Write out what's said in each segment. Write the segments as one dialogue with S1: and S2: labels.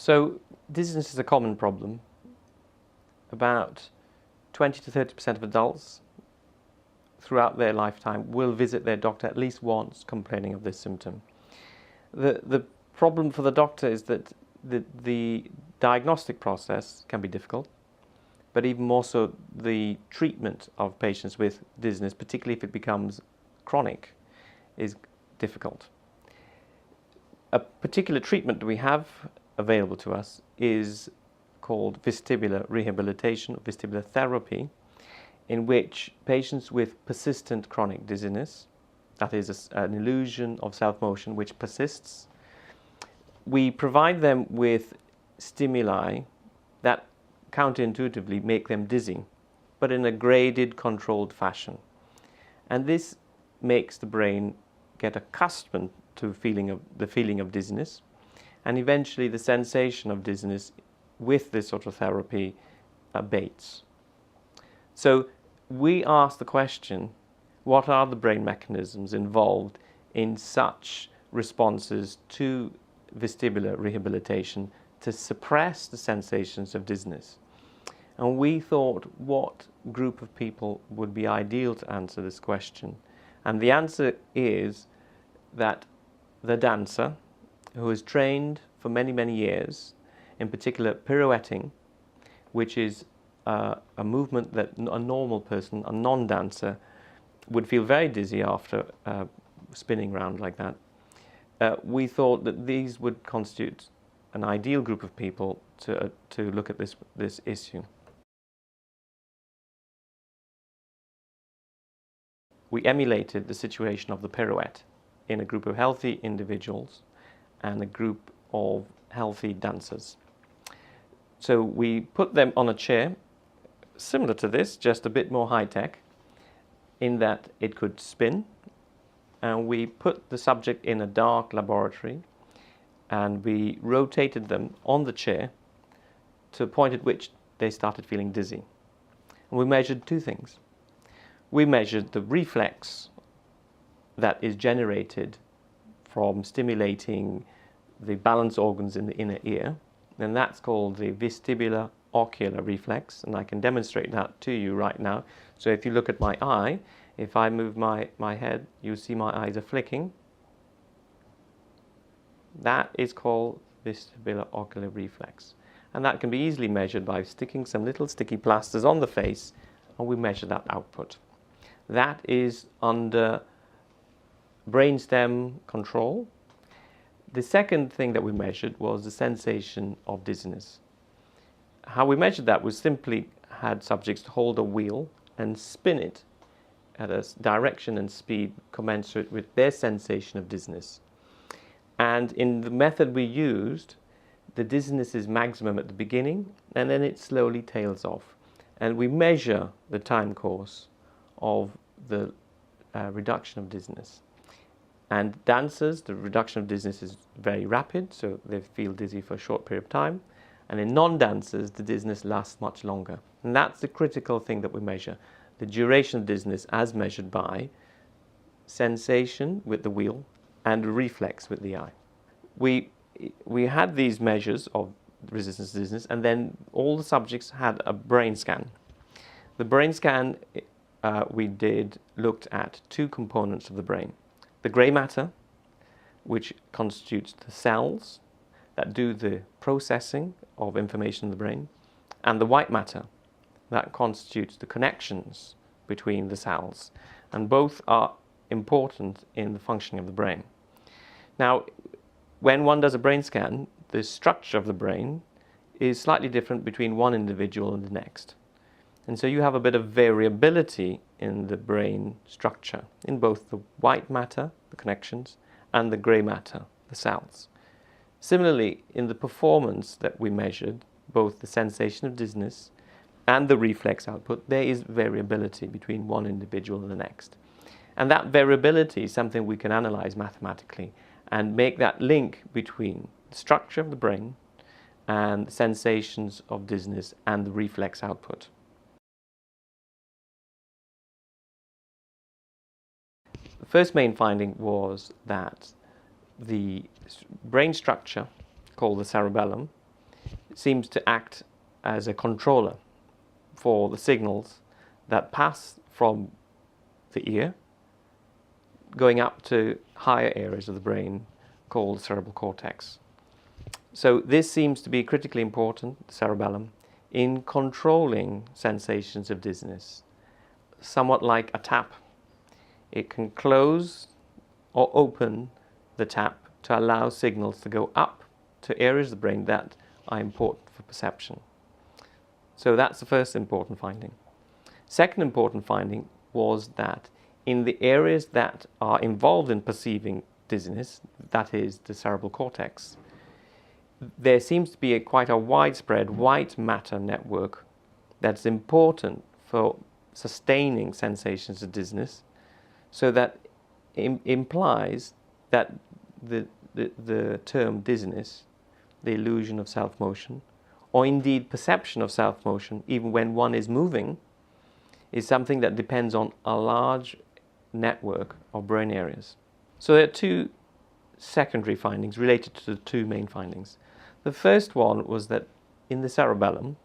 S1: So dizziness is a common problem. About 20 to 30% of adults throughout their lifetime will visit their doctor at least once complaining of this symptom. The problem for the doctor is that the diagnostic process can be difficult, but even more so the treatment of patients with dizziness, particularly if it becomes chronic, is difficult. A particular treatment that we have available to us is called vestibular rehabilitation, vestibular therapy, in which patients with persistent chronic dizziness, that is an illusion of self-motion which persists, we provide them with stimuli that counterintuitively make them dizzy, but in a graded, controlled fashion. And this makes the brain get accustomed to the feeling of dizziness, and eventually the sensation of dizziness with this sort of therapy abates. So we ask the question, what are the brain mechanisms involved in such responses to vestibular rehabilitation to suppress the sensations of dizziness? And we thought, what group of people would be ideal to answer this question? And the answer is that the dancer who is trained for many, many years, in particular pirouetting, which is a movement that a normal person, a non-dancer, would feel very dizzy after spinning around like that. We thought that these would constitute an ideal group of people to look at this issue. We emulated the situation of the pirouette in a group of healthy individuals and a group of healthy dancers. So we put them on a chair similar to this, just a bit more high-tech, in that it could spin, and we put the subject in a dark laboratory and we rotated them on the chair to a point at which they started feeling dizzy. And we measured two things. We measured the reflex that is generated from stimulating the balance organs in the inner ear, and that's called the vestibular ocular reflex, and I can demonstrate that to you right now. So if you look at my eye, if I move my head, you see my eyes are flicking. That is called vestibular ocular reflex, and that can be easily measured by sticking some little sticky plasters on the face, and we measure that output. That is under brainstem control. The second thing that we measured was the sensation of dizziness. How we measured that was simply had subjects hold a wheel and spin it at a direction and speed commensurate with their sensation of dizziness. And in the method we used, the dizziness is maximum at the beginning and then it slowly tails off. And we measure the time course of the reduction of dizziness. And dancers, the reduction of dizziness is very rapid, so they feel dizzy for a short period of time. And in non-dancers, the dizziness lasts much longer. And that's the critical thing that we measure, the duration of dizziness as measured by sensation with the wheel and reflex with the eye. We had these measures of resistance to dizziness, and then all the subjects had a brain scan. The brain scan we did looked at two components of the brain. The grey matter, which constitutes the cells that do the processing of information in the brain, and the white matter that constitutes the connections between the cells, and both are important in the functioning of the brain. Now, when one does a brain scan, the structure of the brain is slightly different between one individual and the next. And so you have a bit of variability in the brain structure, in both the white matter, the connections, and the grey matter, the cells. Similarly, in the performance that we measured, both the sensation of dizziness and the reflex output, there is variability between one individual and the next. And that variability is something we can analyze mathematically and make that link between the structure of the brain and the sensations of dizziness and the reflex output. The first main finding was that the brain structure, called the cerebellum, seems to act as a controller for the signals that pass from the ear going up to higher areas of the brain called the cerebral cortex. So this seems to be critically important, the cerebellum, in controlling sensations of dizziness, somewhat like a tap. It can close or open the tap to allow signals to go up to areas of the brain that are important for perception. So that's the first important finding. Second important finding was that in the areas that are involved in perceiving dizziness, that is the cerebral cortex, there seems to be quite a widespread white matter network that's important for sustaining sensations of dizziness, so that implies that the term dizziness, the illusion of self-motion, or indeed perception of self-motion, even when one is moving, is something that depends on a large network of brain areas. So there are two secondary findings related to the two main findings. The first one was that in the cerebellum,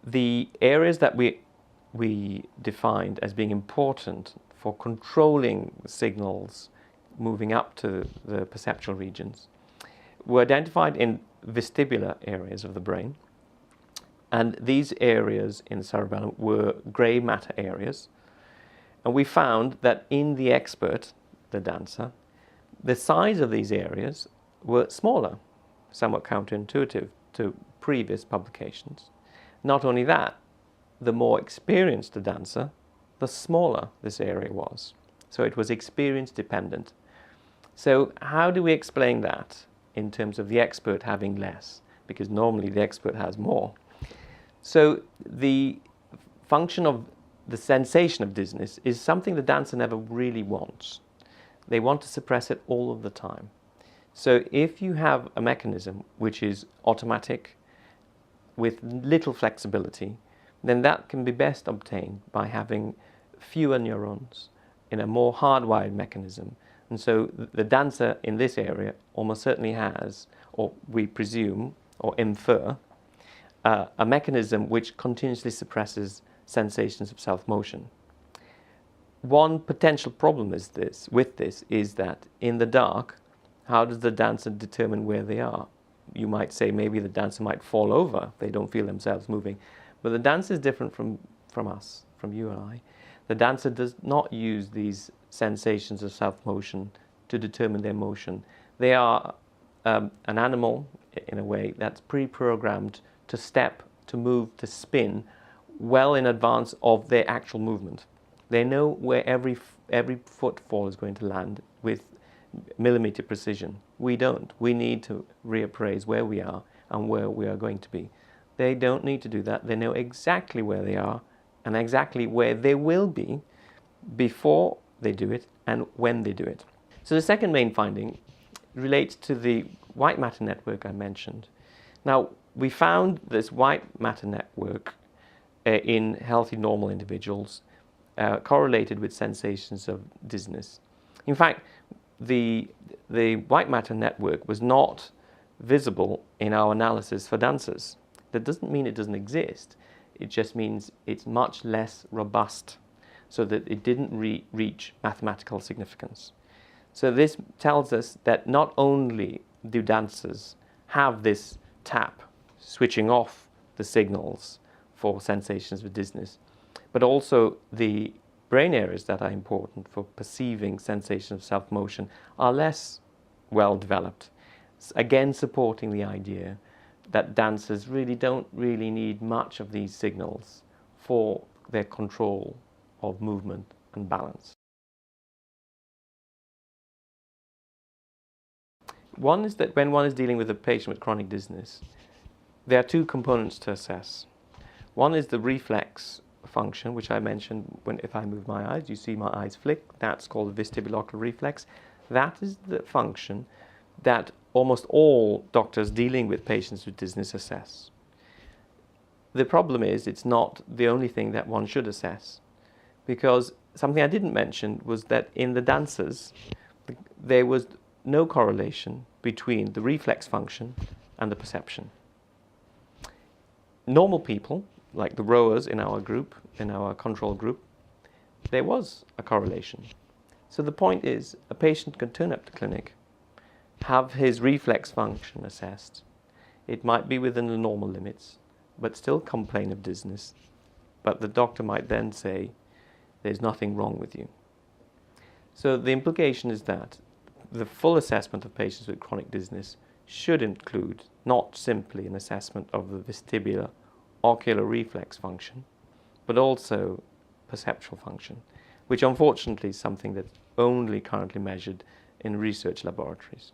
S1: the areas that we defined as being important for controlling signals moving up to the perceptual regions were identified in vestibular areas of the brain. And these areas in the cerebellum were grey matter areas. And we found that in the expert, the dancer, the size of these areas were smaller, somewhat counterintuitive to previous publications. Not only that, the more experienced the dancer, the smaller this area was. So it was experience dependent. So how do we explain that in terms of the expert having less? Because normally the expert has more. So the function of the sensation of dizziness is something the dancer never really wants. They want to suppress it all of the time. So if you have a mechanism which is automatic with little flexibility, then that can be best obtained by having fewer neurons in a more hardwired mechanism. And so the dancer in this area almost certainly has, or we presume or infer, a mechanism which continuously suppresses sensations of self-motion. One potential problem with this is that in the dark, how does the dancer determine where they are? You might say maybe the dancer might fall over if they don't feel themselves moving. But the dancer is different from us, from you and I. The dancer does not use these sensations of self-motion to determine their motion. They are an animal, in a way, that's pre-programmed to step, to move, to spin well in advance of their actual movement. They know where every footfall is going to land with millimeter precision. We don't. We need to reappraise where we are and where we are going to be. They don't need to do that. They know exactly where they are and exactly where they will be before they do it and when they do it. So the second main finding relates to the white matter network I mentioned. Now, we found this white matter network in healthy normal individuals correlated with sensations of dizziness. In fact, the white matter network was not visible in our analysis for dancers. That doesn't mean it doesn't exist. It just means it's much less robust, so that it didn't reach mathematical significance. So this tells us that not only do dancers have this tap switching off the signals for sensations of dizziness, but also the brain areas that are important for perceiving sensations of self-motion are less well developed. Again, supporting the idea that dancers really don't need much of these signals for their control of movement and balance. One is that when one is dealing with a patient with chronic dizziness, there are two components to assess. One is the reflex function, which I mentioned if I move my eyes, you see my eyes flick. That's called the vestibulocular reflex. That is the function that almost all doctors dealing with patients with dizziness assess. The problem is it's not the only thing that one should assess, because something I didn't mention was that in the dancers there was no correlation between the reflex function and the perception. normal people, like the rowers in our group, in our control group, there was a correlation. So the point is, a patient can turn up to clinic, have his reflex function assessed. It might be within the normal limits, but still complain of dizziness. But the doctor might then say, there's nothing wrong with you. So the implication is that the full assessment of patients with chronic dizziness should include not simply an assessment of the vestibular ocular reflex function, but also perceptual function, which unfortunately is something that's only currently measured in research laboratories.